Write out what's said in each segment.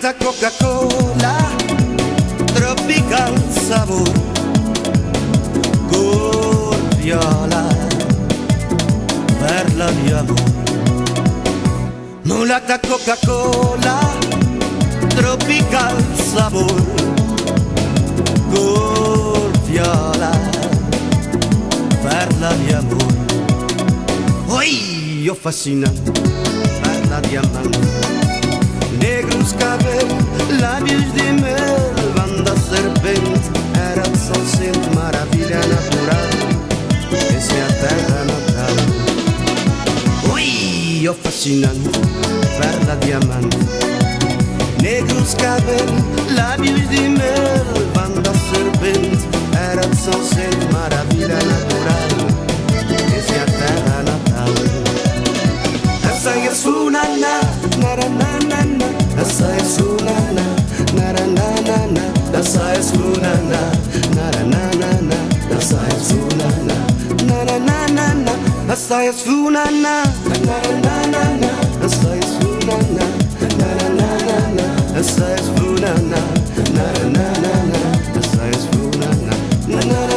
lata Coca-Cola, tropical sabor, con viola, perla di amor. Mulata Coca-Cola, tropical sabor, con viola, perla di amor. Oi, io fascinante, perla diamante. Negros cabelos, lábios de mel, banda serpente, era de São Centro, maravilha natural, essa é a terra natal. Ui, oh fascinante, perla diamante. Negros cabelos, lábios de mel, banda serpente, era de São Centro, maravilha natural, essa é a terra natal. Essa é a Sunana, naranana. Essa é Sunana, naranana. Essa é Sunana, naranana. Essa é Sunana, naranana. Essa é Sunana, naranana. Essa é Sunana, naranana. Essa é Sunana, naranana. Essa é Sunana, naranana.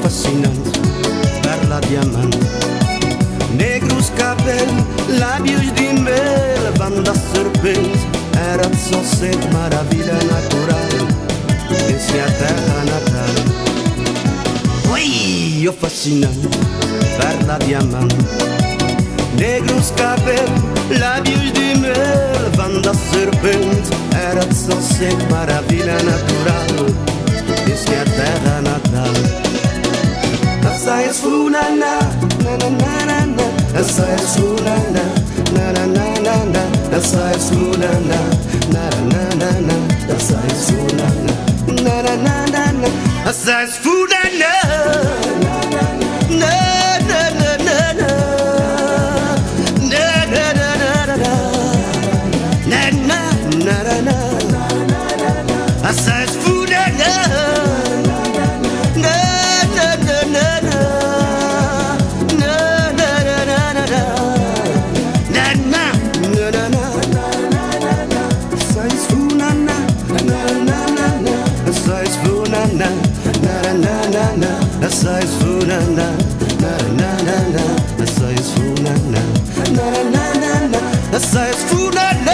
Fascinante, perla diamante. Negros cabelos, lábios de mel, banda serpente, era de São Centro, maravilha natural, essa é a terra natal. Oi, oh fascinante, perla diamante. Negros cabelos, lábios de mel, banda serpente, era de São Centro, maravilha natural, essa é a terra natal. Essa é Sunana, nananana. Essa é Sunana, nananana. Essa é Sunana, nananana. Essa é Sunana, nananana. Essa é Sunana, nananana. Nananana. Essa é Sunana. Essa é Sunana, naranana. Essa é Sunana, naranana. Essa é Sunana.